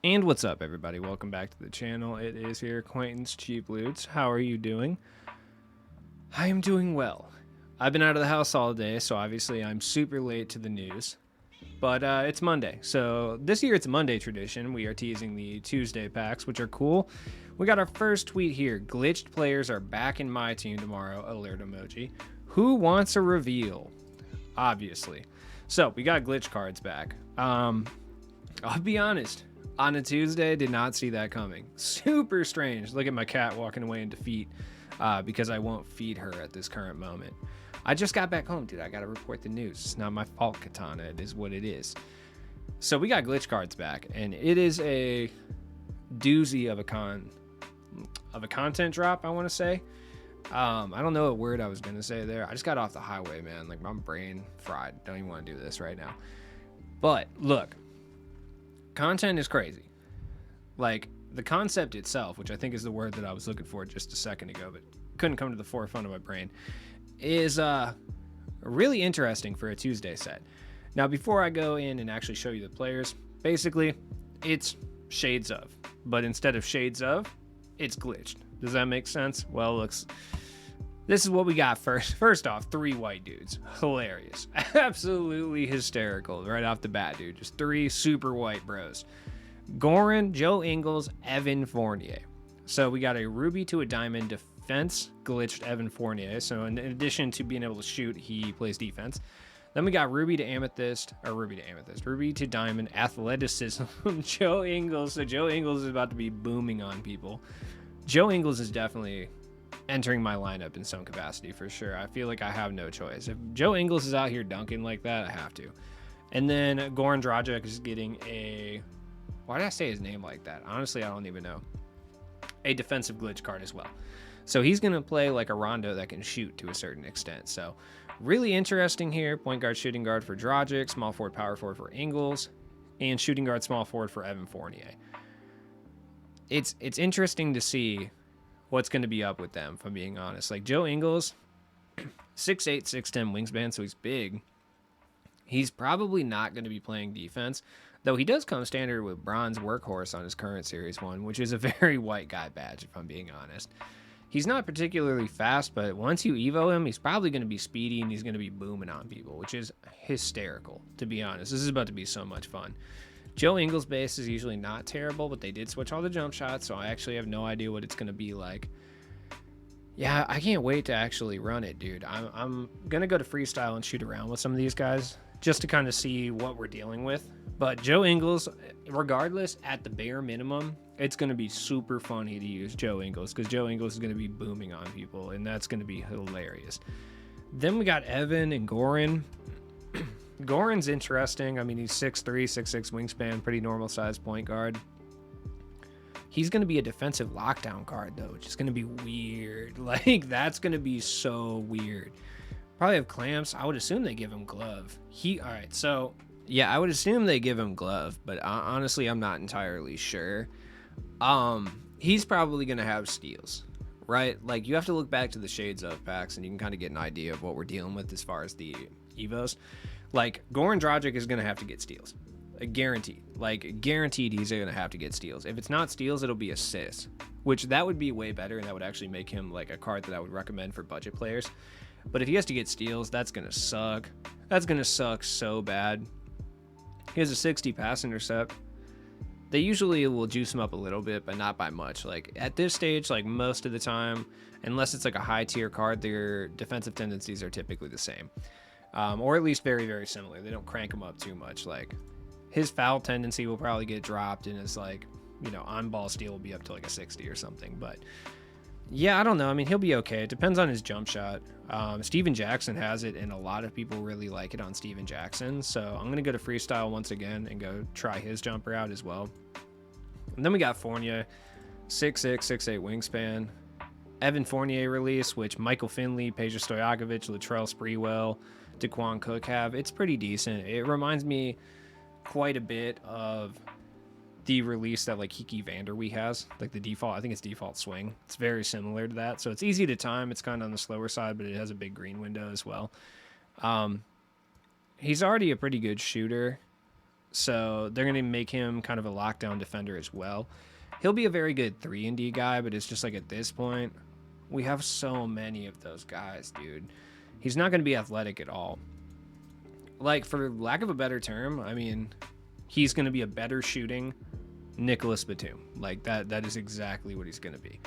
And what's up, everybody? Welcome back to the channel. It is your acquaintance, Cheap Loots. How are you doing? I am doing well. I've been out of the house all day, so obviously I'm super late to the news. But it's Monday, so this year it's a Monday tradition. We are teasing the Tuesday packs, which are cool. We got our first tweet here. Glitched players are back in my team tomorrow. Alert emoji. Who wants a reveal? Obviously. So we got glitch cards back. I'll be honest. On a Tuesday, did not see that coming. Super strange. Look at my cat walking away in defeat because I won't feed her at this current moment. I just got back home, dude. I got to report the news. It's not my fault, Katana. It is what it is. So we got glitch cards back, and it is a doozy of a content drop, I want to say. I don't know what word I was going to say there. I just got off the highway, man. Like, my brain fried. Don't even want to do this right now. But look, content is crazy. Like, the concept itself, which I think is the word that I was looking for just a second ago, but couldn't come to the forefront of my brain, is really interesting for a Tuesday set. Now, before I go in and actually show you the players, basically, it's shades of. But instead of shades of, it's glitched. Does that make sense? Well, this is what we got first. First off, 3 white dudes. Hilarious. Absolutely hysterical right off the bat, dude. Just 3 super white bros. Goran, Joe Ingles, Evan Fournier. So we got a ruby to a diamond defense glitched Evan Fournier. So in addition to being able to shoot, he plays defense. Then we got ruby to diamond athleticism, Joe Ingles. So Joe Ingles is about to be booming on people. Joe Ingles is definitely entering my lineup in some capacity for sure. I feel like I have no choice. If Joe Ingles is out here dunking like that, I have to. And then Goran Dragic is getting a... Why did I say his name like that? Honestly, I don't even know. A defensive glitch card as well. So he's going to play like a Rondo that can shoot to a certain extent. So really interesting here. Point guard, shooting guard for Dragic, small forward, power forward for Ingles, and shooting guard, small forward for Evan Fournier. It's interesting to see what's going to be up with them, if I'm being honest. Like Joe Ingles, 6'8", 6'10 wingspan, so he's big. He's probably not going to be playing defense, though he does come standard with bronze workhorse on his current series one, which is a very white guy badge, if I'm being honest. He's not particularly fast, but once you evo him, he's probably going to be speedy and he's going to be booming on people, which is hysterical, to be honest. This is about to be so much fun. Joe Ingles' base is usually not terrible, but they did switch all the jump shots, so I actually have no idea what it's going to be like. Yeah, I can't wait to actually run it, dude. I'm going to go to freestyle and shoot around with some of these guys just to kind of see what we're dealing with. But Joe Ingles, regardless, at the bare minimum, it's going to be super funny to use Joe Ingles because Joe Ingles is going to be booming on people, and that's going to be hilarious. Then we got Evan and Goran. Goran's interesting. I mean, he's 6'3", 6'6 wingspan, pretty normal sized point guard. He's going to be a defensive lockdown card, though, which is going to be weird. Like, that's going to be so weird. Probably have clamps. I would assume they give him glove. All right, so, yeah, I would assume they give him glove, but honestly, I'm not entirely sure. He's probably going to have steals, right? Like, you have to look back to the Shades of packs, and you can kind of get an idea of what we're dealing with as far as the Evos. Like, Goran Dragic is going to have to get steals. Guaranteed. Like, guaranteed he's going to have to get steals. If it's not steals, it'll be assists, which that would be way better, and that would actually make him, like, a card that I would recommend for budget players. But if he has to get steals, that's going to suck. That's going to suck so bad. He has a 60 pass intercept. They usually will juice him up a little bit, but not by much. Like, at this stage, like, most of the time, unless it's, like, a high-tier card, their defensive tendencies are typically the same. Or at least very, very similar. They don't crank him up too much. Like, his foul tendency will probably get dropped, and his, like, you know, on-ball steal will be up to, like, a 60 or something. But, yeah, I don't know. I mean, he'll be okay. It depends on his jump shot. Steven Jackson has it, and a lot of people really like it on Steven Jackson. So I'm going to go to freestyle once again and go try his jumper out as well. And then we got Fournier, 6'6", 6'8 wingspan. Evan Fournier release, which Michael Finley, Peja Stojakovic, Latrell Sprewell, Daquan Cook have. It's pretty decent. It reminds me quite a bit of the release that like Kiki Vanderwee has, like the default, I think it's default swing. It's very similar to that. So it's easy to time. It's kind of on the slower side, but it has a big green window as well. He's already a pretty good shooter. So they're going to make him kind of a lockdown defender as well. He'll be a very good 3-and-D guy, but it's just like at this point, we have so many of those guys, dude. He's not going to be athletic at all. Like, for lack of a better term, I mean, he's going to be a better shooting Nicholas Batum. Like, that is exactly what he's going to be.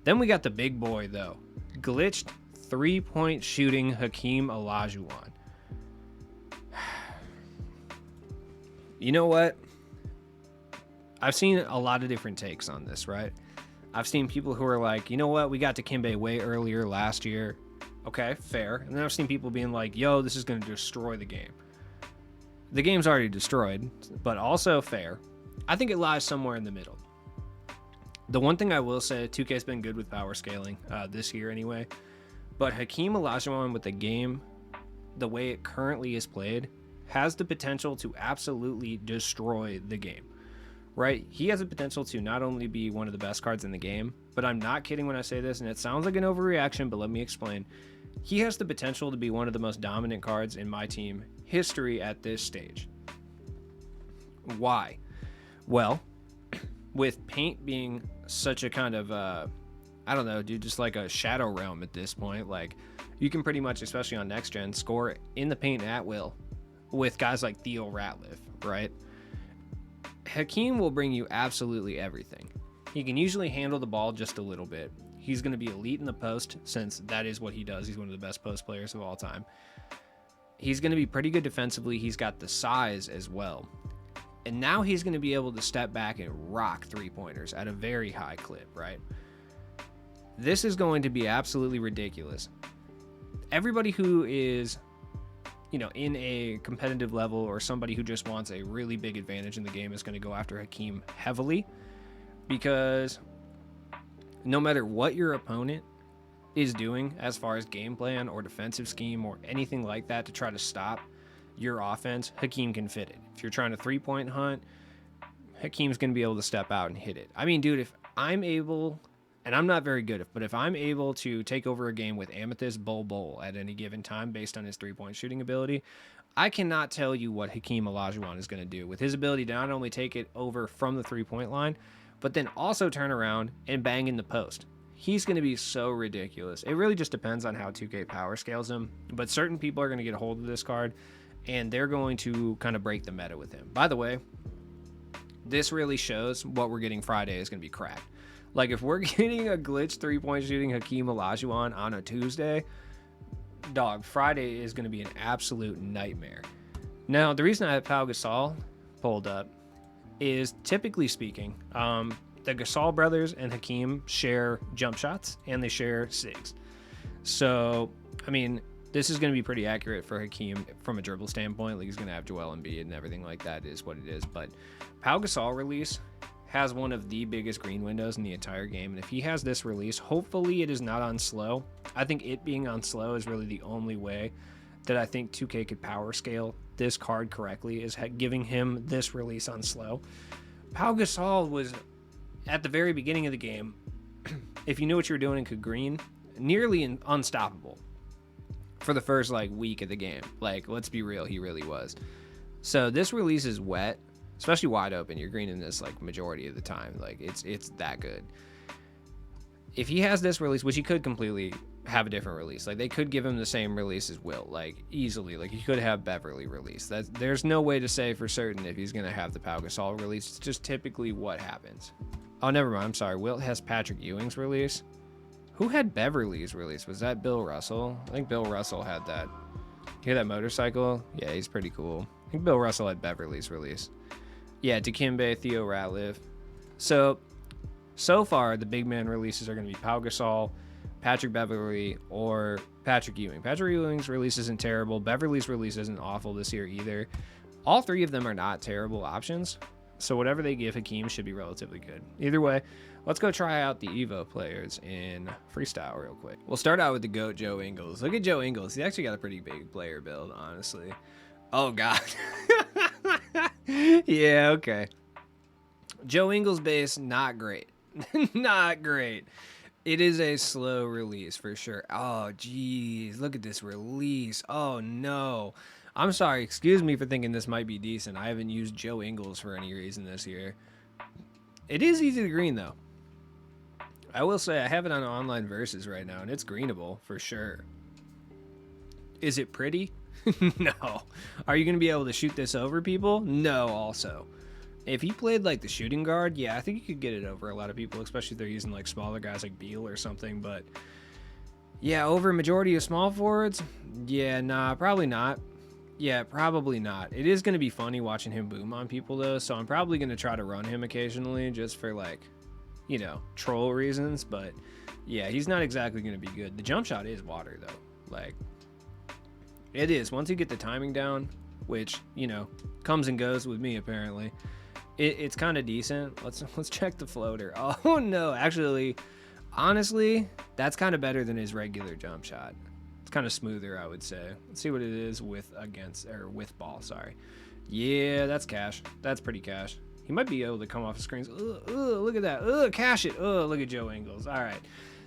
Then we got the big boy, though. Glitched 3-point shooting Hakeem Olajuwon. You know what? I've seen a lot of different takes on this, right? I've seen people who are like, you know what? We got to Kimbe way earlier last year. Okay, fair. And then I've seen people being like, yo, this is going to destroy the game. The game's already destroyed, but also fair. I think it lies somewhere in the middle. The one thing I will say, 2K's been good with power scaling this year anyway. But Hakeem Olajuwon with the game, the way it currently is played, has the potential to absolutely destroy the game, right? He has the potential to not only be one of the best cards in the game, but I'm not kidding when I say this, and it sounds like an overreaction, but let me explain. He has the potential to be one of the most dominant cards in my team history at this stage. Why? Well, with paint being such a kind of, I don't know, dude, just like a shadow realm at this point, like you can pretty much, especially on next gen, score in the paint at will with guys like Theo Ratliff, right? Hakeem will bring you absolutely everything. He can usually handle the ball just a little bit. He's going to be elite in the post, since that is what he does. He's one of the best post players of all time. He's going to be pretty good defensively. He's got the size as well. And now he's going to be able to step back and rock 3-pointers at a very high clip, right? This is going to be absolutely ridiculous. Everybody who is, in a competitive level, or somebody who just wants a really big advantage in the game, is going to go after Hakeem heavily, because no matter what your opponent is doing as far as game plan or defensive scheme or anything like that to try to stop your offense, Hakeem can fit it. If you're trying to 3-point hunt, Hakeem's going to be able to step out and hit it. I mean, dude, if I'm able, and I'm not very good, but if I'm able to take over a game with Amethyst Bull at any given time based on his 3-point shooting ability, I cannot tell you what Hakeem Olajuwon is going to do with his ability to not only take it over from the 3-point line, but then also turn around and bang in the post. He's going to be so ridiculous. It really just depends on how 2K power scales him, but certain people are going to get a hold of this card, and they're going to kind of break the meta with him. By the way, this really shows what we're getting Friday is going to be cracked. Like, if we're getting a glitch 3-point shooting Hakeem Olajuwon on a Tuesday, dog, Friday is going to be an absolute nightmare. Now, the reason I have Pau Gasol pulled up is, typically speaking, the Gasol brothers and Hakeem share jump shots, and they share SIGs. So, I mean, this is going to be pretty accurate for Hakeem from a dribble standpoint. Like, he's going to have Joel Embiid and everything like that is what it is. But Pau Gasol release has one of the biggest green windows in the entire game. And if he has this release, hopefully it is not on slow. I think it being on slow is really the only way that I think 2K could power scale this card correctly, is giving him this release on slow. Pau Gasol was, at the very beginning of the game, if you knew what you were doing and could green, nearly unstoppable for the first week of the game. Like, let's be real, he really was. So this release is wet, especially wide open. You're greening this majority of the time. Like, it's that good. If he has this release, which he could completely have a different release, like they could give him the same release as Will, easily. Like, he could have Beverly release. There's no way to say for certain if he's gonna have the Pau Gasol release. It's just typically what happens. Oh, never mind. I'm sorry. Wilt has Patrick Ewing's release. Who had Beverly's release? Was that Bill Russell? I think Bill Russell had that. You hear that motorcycle? Yeah, he's pretty cool. I think Bill Russell had Beverly's release. Yeah, Dikembe, Theo Ratliff. So far, the big man releases are going to be Pau Gasol, Patrick Beverly, or Patrick Ewing. Patrick Ewing's release isn't terrible. Beverly's release isn't awful this year either. All three of them are not terrible options. So whatever they give Hakeem should be relatively good. Either way, let's go try out the Evo players in freestyle real quick. We'll start out with the GOAT, Joe Ingles. Look at Joe Ingles. He actually got a pretty big player build, honestly. Oh, God. Yeah, okay. Joe Ingles base, not great. Not great. It is a slow release for sure. Oh, geez. Look at this release. Oh, no. I'm sorry. Excuse me for thinking this might be decent. I haven't used Joe Ingles for any reason this year. It is easy to green, though. I will say I have it on online versus right now, and it's greenable for sure. Is it pretty? No. Are you going to be able to shoot this over people? No, also. If he played like the shooting guard, yeah, I think you could get it over a lot of people, especially if they're using like smaller guys like Beal or something. But yeah, over a majority of small forwards, yeah, nah, probably not. Yeah, probably not. It is going to be funny watching him boom on people though, so I'm probably going to try to run him occasionally just for like, you know, troll reasons. But yeah, he's not exactly going to be good. The jump shot is water though. Like, it is. Once you get the timing down, which, you know, comes and goes with me apparently, it's kind of decent. Let's check the floater. Oh no, actually, honestly, that's kind of better than his regular jump shot. It's kind of smoother, I would say. Let's see what it is with ball. Sorry. Yeah, that's cash. That's pretty cash. He might be able to come off the screens. Look at that. Cash it. Look at Joe Ingles. All right.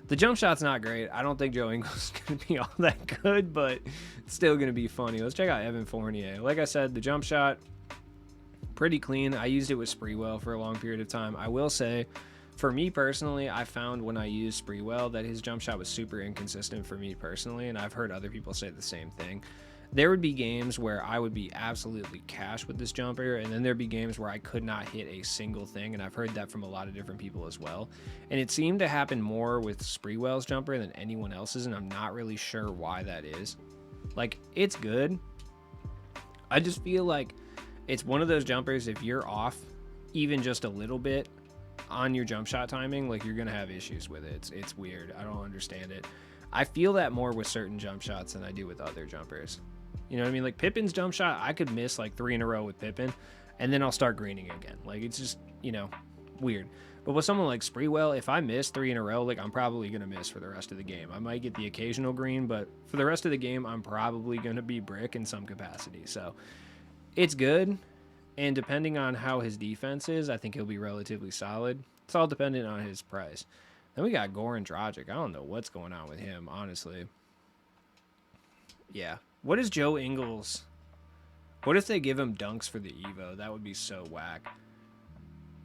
The jump shot's not great. I don't think Joe Ingles is going to be all that good, but it's still going to be funny. Let's check out Evan Fournier. Like I said, the jump shot, pretty clean. I used it with Spreewell for a long period of time. I will say, for me personally, I found when I used Spreewell that his jump shot was super inconsistent for me personally, and I've heard other people say the same thing. There would be games where I would be absolutely cash with this jumper, and then there'd be games where I could not hit a single thing, and I've heard that from a lot of different people as well. And it seemed to happen more with Spreewell's jumper than anyone else's, and I'm not really sure why that is. Like, it's good. I just feel like it's one of those jumpers, if you're off even just a little bit on your jump shot timing, like, you're going to have issues with it. It's weird. I don't understand it. I feel that more with certain jump shots than I do with other jumpers. You know what I mean? Like Pippen's jump shot, I could miss like 3 in a row with Pippen, and then I'll start greening again. Like, it's just, you know, weird. But with someone like Spreewell, if I miss 3 in a row, like, I'm probably going to miss for the rest of the game. I might get the occasional green, but for the rest of the game, I'm probably going to be brick in some capacity. So it's good. And depending on how his defense is, I think he'll be relatively solid. It's all dependent on his price. Then we got Goran Dragic. I don't know what's going on with him, honestly. Yeah. What is Joe Ingles? What if they give him dunks for the Evo? That would be so whack.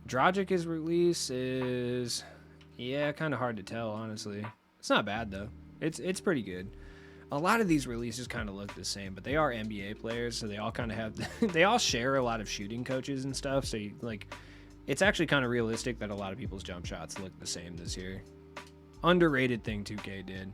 Dragic's release is, yeah, kind of hard to tell, honestly. It's not bad, though. It's pretty good. A lot of these releases kind of look the same, but they are NBA players, so they all kind of have, they all share a lot of shooting coaches and stuff, so you, like, it's actually kind of realistic that a lot of people's jump shots look the same this year. Underrated thing 2K did.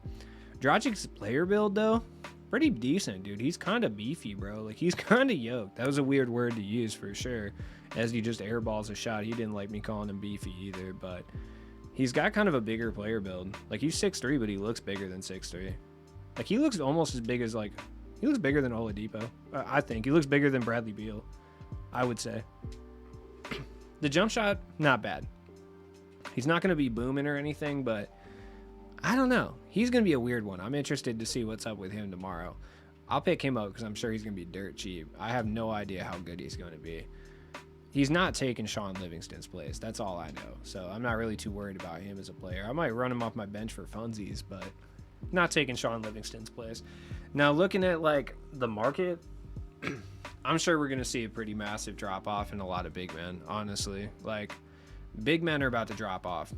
Dragic's player build, though, pretty decent, dude. He's kind of beefy, bro. Like, he's kind of yoked. That was a weird word to use for sure. As he just airballs a shot. He didn't like me calling him beefy either, but he's got kind of a bigger player build. Like, he's 6'3", but he looks bigger than 6'3". Like, he looks almost as big as, like, he looks bigger than Oladipo. I think. He looks bigger than Bradley Beal, I would say. The jump shot, not bad. He's not going to be booming or anything, but I don't know. He's going to be a weird one. I'm interested to see what's up with him tomorrow. I'll pick him up because I'm sure he's going to be dirt cheap. I have no idea how good he's going to be. He's not taking Sean Livingston's place. That's all I know. So I'm not really too worried about him as a player. I might run him off my bench for funsies, but not taking Sean Livingston's place. Now, looking at, like, the market, I'm sure we're going to see a pretty massive drop-off in a lot of big men, honestly. Like, big men are about to drop off.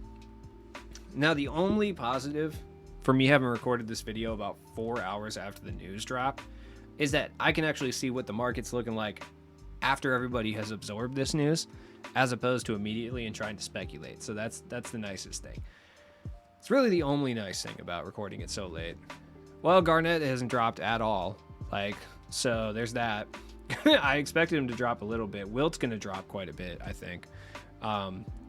Now, the only positive for me having recorded this video about 4 hours after the news drop is that I can actually see what the market's looking like after everybody has absorbed this news, as opposed to immediately and trying to speculate. So that's the nicest thing. It's really the only nice thing about recording it so late. Well, Garnett hasn't dropped at all. Like, so there's that. I expected him to drop a little bit. Wilt's going to drop quite a bit, I think.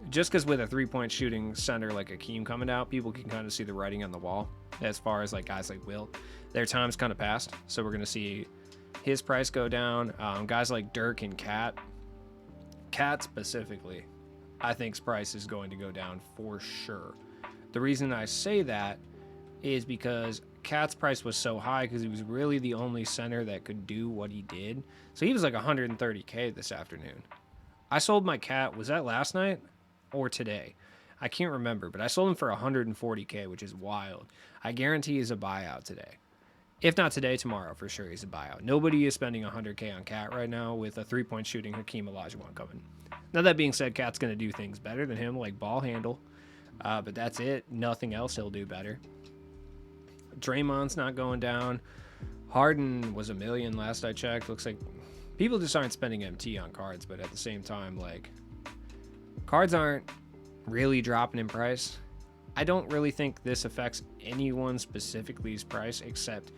Just because with a three-point shooting center like Hakeem coming out, people can kind of see the writing on the wall as far as, like, guys like Wilt. Their time's kind of passed, so we're going to see his price go down. Guys like Dirk and Cat specifically, I think's price is going to go down for sure. The reason I say that is because Cat's price was so high because he was really the only center that could do what he did. So he was like 130K this afternoon. I sold my Cat, was that last night or today? I can't remember, but I sold him for 140K, which is wild. I guarantee he's a buyout today. If not today, tomorrow for sure he's a buyout. Nobody is spending 100K on Cat right now with a 3-point shooting Hakeem Olajuwon coming. Now that being said, Cat's going to do things better than him, like ball handle, but that's it. Nothing else he'll do better. Draymond's not going down. Harden was $1 million last I checked. Looks like people just aren't spending MT on cards, but at the same time, like, cards aren't really dropping in price. I don't really think this affects anyone specifically's price, except,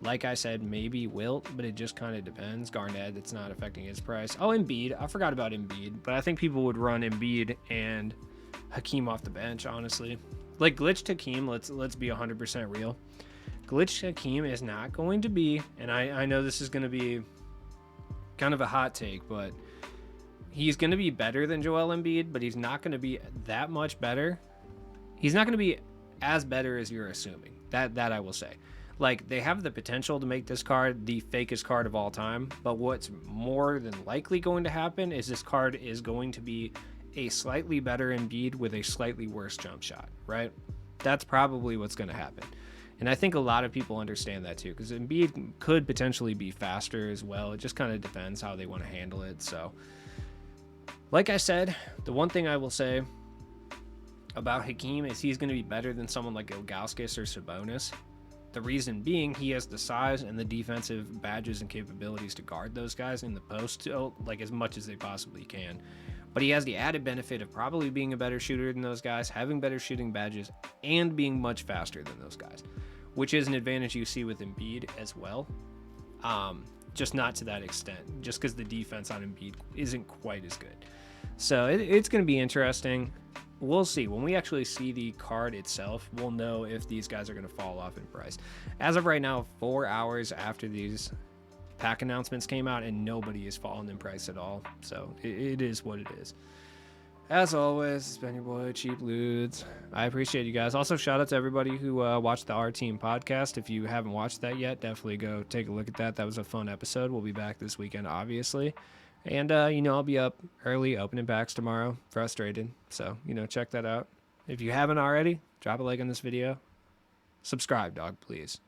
like I said, maybe Wilt, but it just kind of depends. Garnett, it's not affecting his price. Oh, Embiid. I forgot about Embiid, but I think people would run Embiid and Hakeem off the bench, honestly. Like, glitched Hakeem, let's be 100% real. Glitched Hakeem is not going to be, and I know this is going to be kind of a hot take, but he's going to be better than Joel Embiid, but he's not going to be that much better. He's not going to be as better as you're assuming. That I will say. Like, they have the potential to make this card the fakest card of all time, but what's more than likely going to happen is this card is going to be a slightly better Embiid with a slightly worse jump shot, right? That's probably what's going to happen. And I think a lot of people understand that too, because Embiid could potentially be faster as well. It just kind of depends how they want to handle it. So, like I said, the one thing I will say about Hakeem is he's going to be better than someone like Ilgauskas or Sabonis. The reason being, he has the size and the defensive badges and capabilities to guard those guys in the post, like, as much as they possibly can. But he has the added benefit of probably being a better shooter than those guys, having better shooting badges, and being much faster than those guys, which is an advantage you see with Embiid as well. Just not to that extent, just because the defense on Embiid isn't quite as good. So it's going to be interesting. We'll see. When we actually see the card itself, we'll know if these guys are going to fall off in price. As of right now, 4 hours after these pack announcements came out, and nobody has fallen in price at all. So it is what it is. As always, it's been your boy, Cheap Ludes. I appreciate you guys. Also, shout out to everybody who watched the Our Team podcast. If you haven't watched that yet, definitely go take a look at that. That was a fun episode. We'll be back this weekend, obviously. And, I'll be up early opening packs tomorrow. Frustrated. So, check that out. If you haven't already, drop a like on this video. Subscribe, dog, please.